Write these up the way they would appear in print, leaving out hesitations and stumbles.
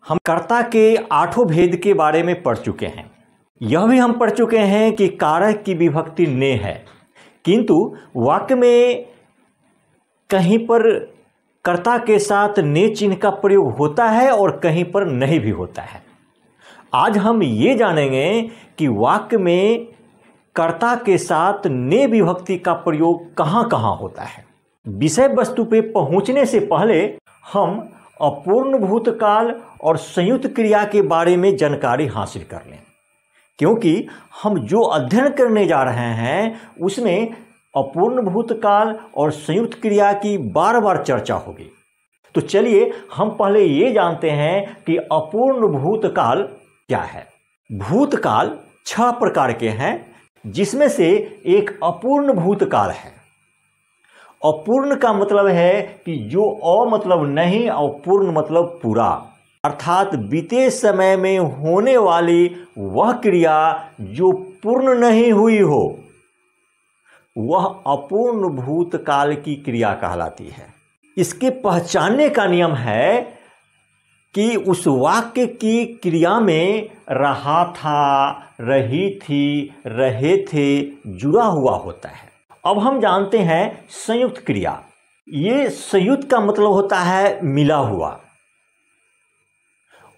हम कर्ता के आठों भेद के बारे में पढ़ चुके हैं। यह भी हम पढ़ चुके हैं कि कारक की विभक्ति ने है, किंतु वाक्य में कहीं पर कर्ता के साथ ने चिन्ह का प्रयोग होता है और कहीं पर नहीं भी होता है। आज हम ये जानेंगे कि वाक्य में कर्ता के साथ ने विभक्ति का प्रयोग कहाँ कहाँ होता है। विषय वस्तु पे पहुँचने से पहले हम अपूर्ण भूतकाल और संयुक्त क्रिया के बारे में जानकारी हासिल कर लें, क्योंकि हम जो अध्ययन करने जा रहे हैं उसमें अपूर्ण भूतकाल और संयुक्त क्रिया की बार बार चर्चा होगी। तो चलिए हम पहले ये जानते हैं कि अपूर्ण भूतकाल क्या है। भूतकाल 6 प्रकार के हैं, जिसमें से एक अपूर्ण भूतकाल है। अपूर्ण का मतलब है कि जो अ मतलब नहीं और पूर्ण मतलब पूरा, अर्थात बीते समय में होने वाली वह क्रिया जो पूर्ण नहीं हुई हो, वह अपूर्ण भूतकाल की क्रिया कहलाती है। इसके पहचानने का नियम है कि उस वाक्य की क्रिया में रहा था, रही थी, रहे थे जुड़ा हुआ होता है। अब हम जानते हैं संयुक्त क्रिया। ये संयुक्त का मतलब होता है मिला हुआ,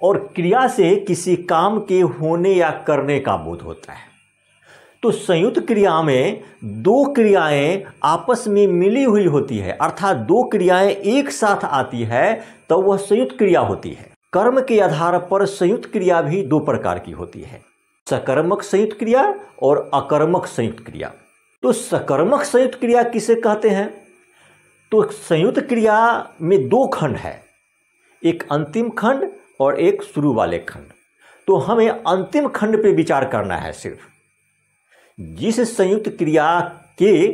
और क्रिया से किसी काम के होने या करने का बोध होता है। तो संयुक्त क्रिया में 2 क्रियाएं आपस में मिली हुई होती है, अर्थात 2 क्रियाएं एक साथ आती है तो वह संयुक्त क्रिया होती है। कर्म के आधार पर संयुक्त क्रिया भी 2 प्रकार की होती है, सकर्मक संयुक्त क्रिया और अकर्मक संयुक्त क्रिया। तो सकर्मक संयुक्त क्रिया किसे कहते हैं? तो संयुक्त क्रिया में 2 खंड है, एक अंतिम खंड और एक शुरू वाले खंड। तो हमें अंतिम खंड पे विचार करना है। सिर्फ जिस संयुक्त क्रिया के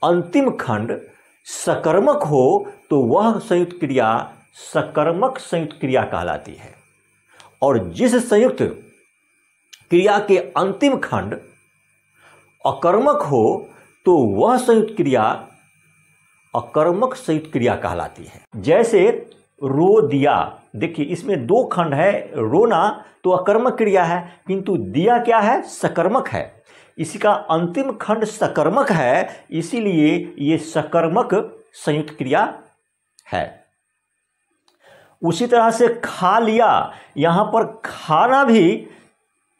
अंतिम खंड सकर्मक हो तो वह संयुक्त क्रिया सकर्मक संयुक्त क्रिया कहलाती है, और जिस संयुक्त क्रिया के अंतिम खंड अकर्मक हो तो वह संयुक्त क्रिया अकर्मक संयुक्त क्रिया कहलाती है। जैसे रो दिया, देखिए इसमें 2 खंड है। रोना तो अकर्मक क्रिया है, किंतु दिया क्या है? सकर्मक है। इसका अंतिम खंड सकर्मक है, इसीलिए ये सकर्मक संयुक्त क्रिया है। उसी तरह से खा लिया, यहाँ पर खाना भी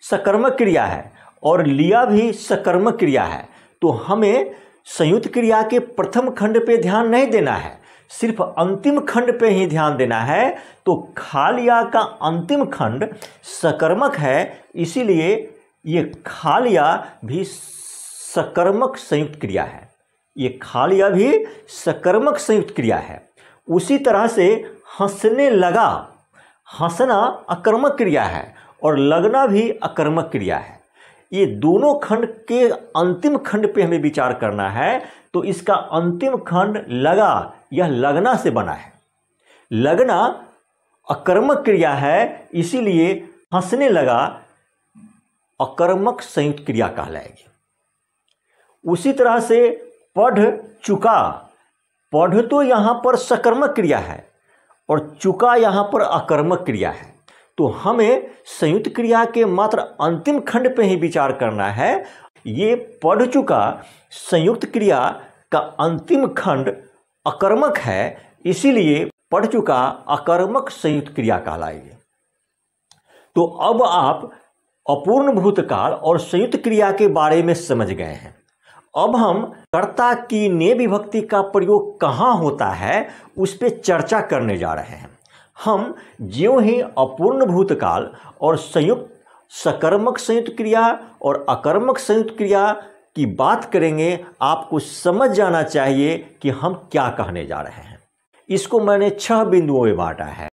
सकर्मक क्रिया है और लिया भी सकर्मक क्रिया है। तो हमें संयुक्त क्रिया के प्रथम खंड पे ध्यान नहीं देना है, सिर्फ अंतिम खंड पे ही ध्यान देना है। तो खा लिया का अंतिम खंड सकर्मक है, इसीलिए ये खा लिया भी सकर्मक संयुक्त क्रिया है। ये खा लिया भी सकर्मक संयुक्त क्रिया है। उसी तरह से हंसने लगा, हंसना अकर्मक क्रिया है और लगना भी अकर्मक क्रिया है। ये दोनों खंड के अंतिम खंड पे हमें विचार करना है। तो इसका अंतिम खंड लगा, यह लगना से बना है। लगना अकर्मक क्रिया है, इसीलिए हंसने लगा अकर्मक संयुक्त क्रिया कहलाएगी। उसी तरह से पढ़ चुका, पढ़ तो यहाँ पर सकर्मक क्रिया है और चुका यहाँ पर अकर्मक क्रिया है। तो हमें संयुक्त क्रिया के मात्र अंतिम खंड पे ही विचार करना है। ये पढ़ चुका संयुक्त क्रिया का अंतिम खंड अकर्मक है, इसीलिए पढ़ चुका अकर्मक संयुक्त क्रिया कहलाएगी। तो अब आप अपूर्ण भूतकाल और संयुक्त क्रिया के बारे में समझ गए हैं। अब हम कर्ता की ने विभक्ति का प्रयोग कहाँ होता है उस पर चर्चा करने जा रहे हैं। हम ज्यों ही अपूर्ण भूतकाल और संयुक्त सकर्मक संयुक्त क्रिया और अकर्मक संयुक्त क्रिया की बात करेंगे, आपको समझ जाना चाहिए कि हम क्या कहने जा रहे हैं। इसको मैंने 6 बिंदुओं में बांटा है।